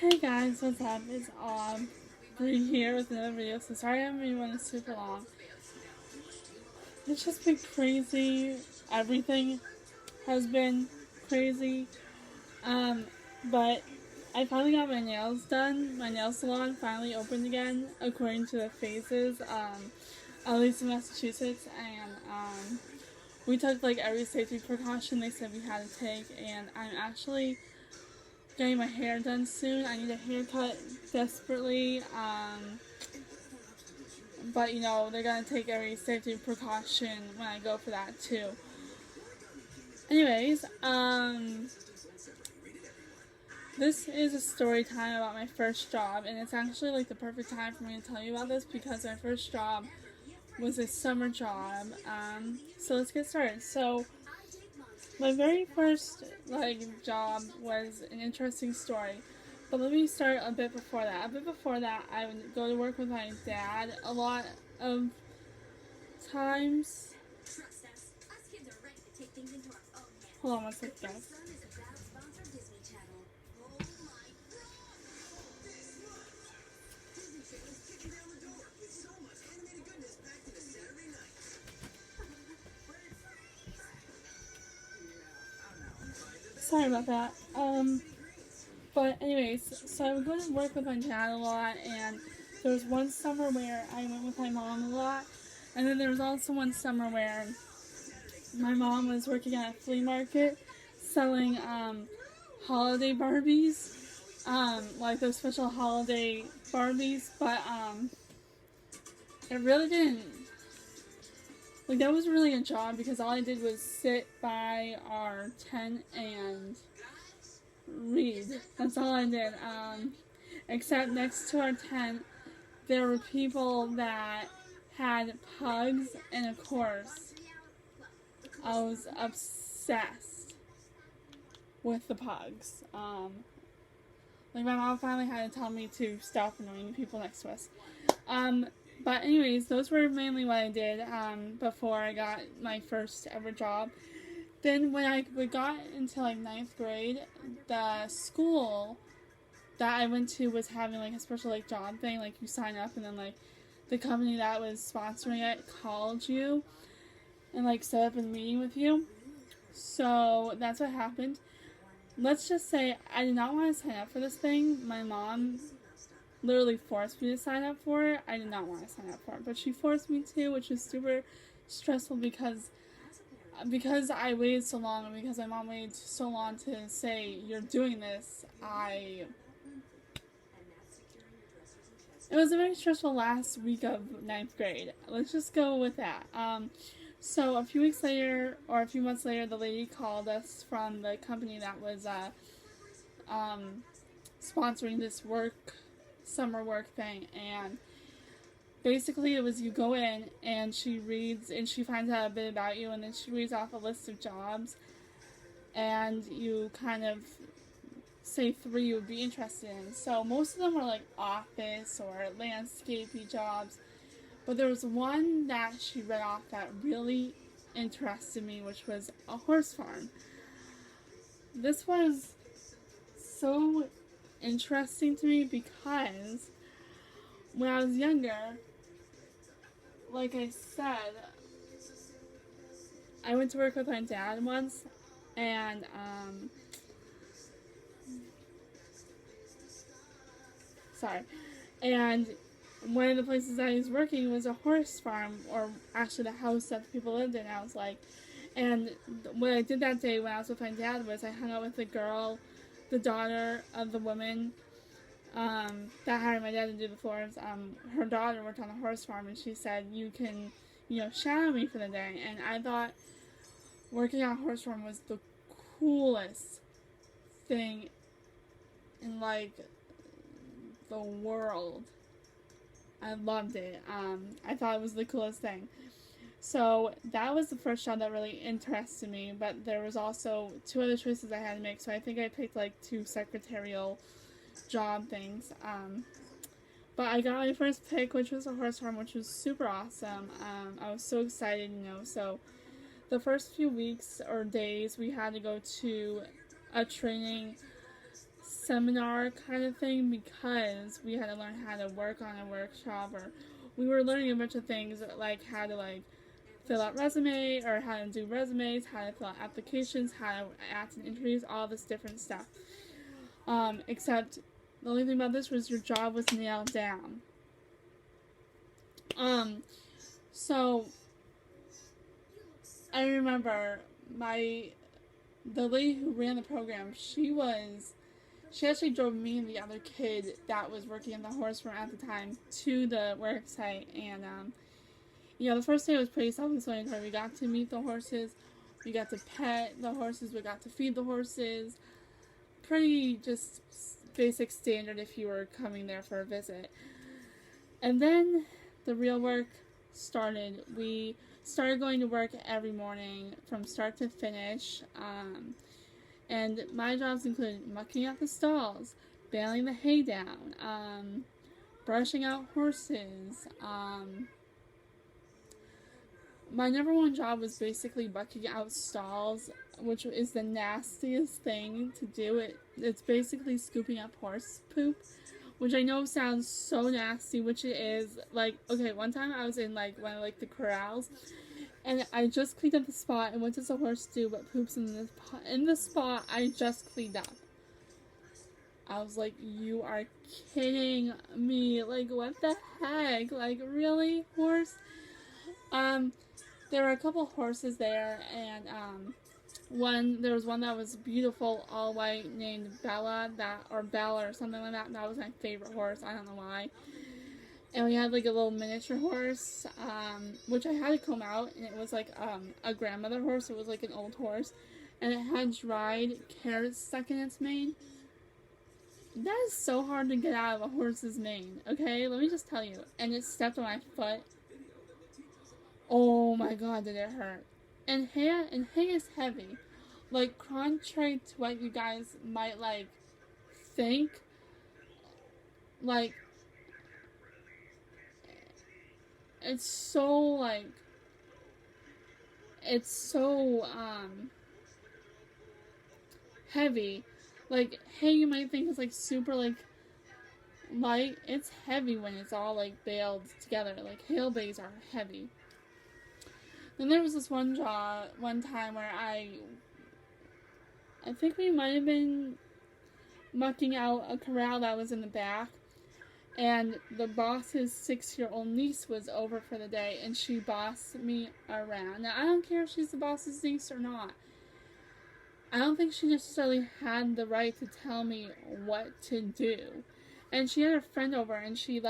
Hey guys, what's up? It's Bree here with another video. So sorry I haven't been running super long. It's just been crazy. Everything has been crazy. Um, but I finally got my nails done. My nail salon finally opened again, according to the phases. At least in Massachusetts, and we took like every safety precaution they said we had to take, and I'm actually getting my hair done soon. I need a haircut desperately. But you know, they're gonna take every safety precaution when I go for that too. Anyways, this is a story time about my first job, and it's actually like the perfect time for me to tell you about this because my first job was a summer job. So let's get started. So my very first job was an interesting story. But let me start a bit before that. A bit before that, I would go to work with my dad a lot of times. Hold on one second, guys. Sorry about that. But anyways, so I would go to work with my dad a lot, and there was one summer where I went with my mom a lot, and then there was also one summer where my mom was working at a flea market selling holiday Barbies, like those special holiday Barbies, but it really didn't, like that wasn't really a job because all I did was sit by our tent and read. That's all I did. Except next to our tent, there were people that had pugs, and of course, I was obsessed with the pugs. Like my mom finally had to tell me to stop annoying people next to us. But anyways, those were mainly what I did before I got my first ever job. Then when we got into like 9th grade, the school that I went to was having like a special like job thing, like you sign up and then like the company that was sponsoring it called you and like set up a meeting with you. So that's what happened. Let's just say I did not want to sign up for this thing. My mom literally forced me to sign up for it. I did not want to sign up for it, but she forced me to, which was super stressful because I waited so long and because my mom waited so long to say you're doing this, it was a very stressful last week of 9th grade. Let's just go with that. So a few weeks later, or a few months later, the lady called us from the company that was sponsoring this summer work thing, and basically it was you go in and she reads and she finds out a bit about you, and then she reads off a list of jobs, and you kind of say 3 you would be interested in. So most of them were like office or landscapey jobs, but there was one that she read off that really interested me, which was a horse farm. This was so interesting to me because when I was younger, like I said, I went to work with my dad once, and and one of the places I was working was a horse farm, or actually the house that the people lived in. I was like, and what I did that day when I was with my dad was I hung out with the girl, the daughter of the woman that hired my dad to do the floors. Her daughter worked on a horse farm, and she said, you can, shadow me for the day. And I thought working on a horse farm was the coolest thing in, like, the world. I loved it. I thought it was the coolest thing. So that was the first job that really interested me, but there was also 2 other choices I had to make, so I think I picked like 2 secretarial job things. But I got my first pick, which was a horse farm, which was super awesome. I was so excited, so the first few weeks or days we had to go to a training seminar kind of thing because we had to learn how to work on a workshop, or we were learning a bunch of things like how to like fill out resume, or how to do resumes, how to fill out applications, how to act in interviews, all this different stuff. Except the only thing about this was your job was nailed down. So I remember the lady who ran the program, she actually drove me and the other kid that was working in the horse farm at the time to the work site, and the first day was pretty self-explanatory. We got to meet the horses, we got to pet the horses, we got to feed the horses. Pretty just basic standard if you were coming there for a visit. And then the real work started. We started going to work every morning from start to finish. And my jobs included mucking out the stalls, baling the hay down, brushing out horses. My number one job was basically bucking out stalls, which is the nastiest thing to do. It's basically scooping up horse poop, which I know sounds so nasty, which it is. Like, okay, one time I was in like one of like the corrals, and I just cleaned up the spot, and what does a horse do but poops in the spot I just cleaned up? I was like, you are kidding me. Like, what the heck? Like, really, horse? There were a couple horses there, and there was one that was beautiful, all white, named Bella, or something like that. That was my favorite horse. I don't know why. And we had like a little miniature horse, which I had to comb out, and it was like a grandmother horse. It was like an old horse, and it had dried carrots stuck in its mane. That is so hard to get out of a horse's mane. Okay, let me just tell you. And it stepped on my foot. Oh my god, did it hurt. And hay is heavy. Like, contrary to what you guys might, like, think, like, it's so heavy. Like, hay you might think is, like, super, like, light. It's heavy when it's all, like, baled together. Like, hay bales are heavy. Then there was this one time where I think we might have been mucking out a corral that was in the back, and the boss's 6-year-old niece was over for the day, and she bossed me around. Now, I don't care if she's the boss's niece or not. I don't think she necessarily had the right to tell me what to do. And she had her friend over, and she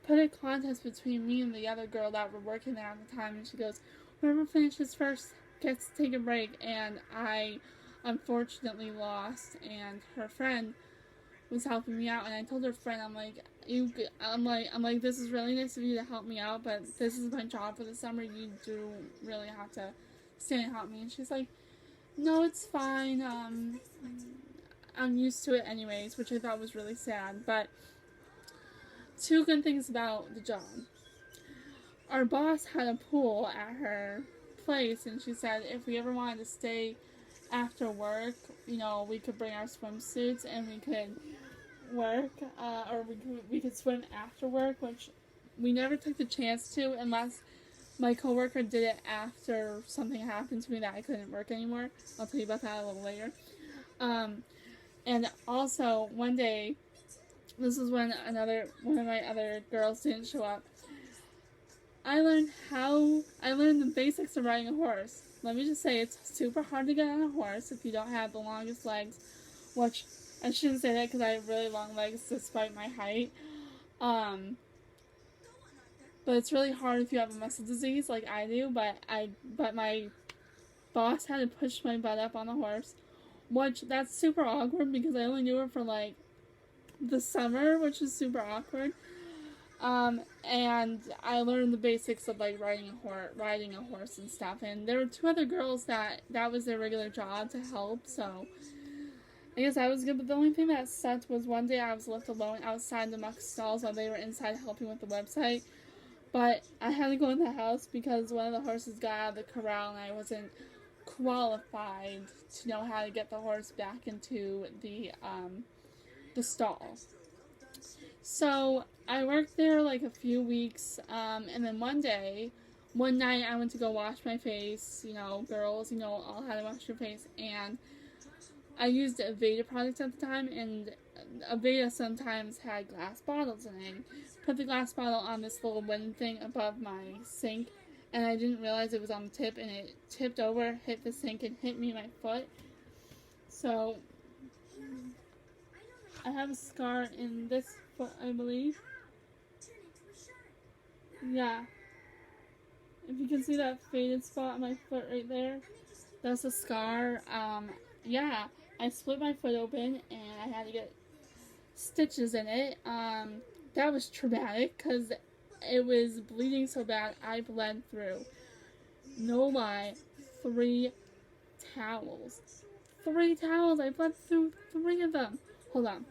put a contest between me and the other girl that were working there at the time, and she goes, whoever finishes first gets to take a break, and I unfortunately lost, and her friend was helping me out, and I told her friend, I'm like, this is really nice of you to help me out, but this is my job for the summer, you do really have to stay and help me. And she's like, no, it's fine, I'm used to it anyways, which I thought was really sad. But two good things about the job. Our boss had a pool at her place, and she said if we ever wanted to stay after work, we could bring our swimsuits and we could work, or we could swim after work, which we never took the chance to unless my coworker did it after something happened to me that I couldn't work anymore. I'll tell you about that a little later. And also one day, this is when one of my other girls didn't show up. I learned the basics of riding a horse. Let me just say, it's super hard to get on a horse if you don't have the longest legs, which I shouldn't say that because I have really long legs despite my height. But it's really hard if you have a muscle disease like I do, but my boss had to push my butt up on the horse, which that's super awkward because I only knew her for like the summer, which is super awkward. And I learned the basics of like riding a horse and stuff. And there were two other girls that was their regular job to help, so I guess I was good. But the only thing that sucked was one day I was left alone outside the muck stalls while they were inside helping with the website. But I had to go in the house because one of the horses got out of the corral and I wasn't qualified to know how to get the horse back into the stall. So I worked there like a few weeks, and then one night I went to go wash my face. You know, girls, you know all how to wash your face, and I used Aveda products at the time, and Aveda sometimes had glass bottles in it. Put the glass bottle on this little wooden thing above my sink, and I didn't realize it was on the tip, and it tipped over, hit the sink, and hit me in my foot. So I have a scar in this foot, I believe. Yeah. If you can see that faded spot on my foot right there, that's a scar. Yeah, I split my foot open and I had to get stitches in it. That was traumatic because it was bleeding so bad I bled through, no lie, 3 towels. 3 towels! I bled through 3 of them. Hold on.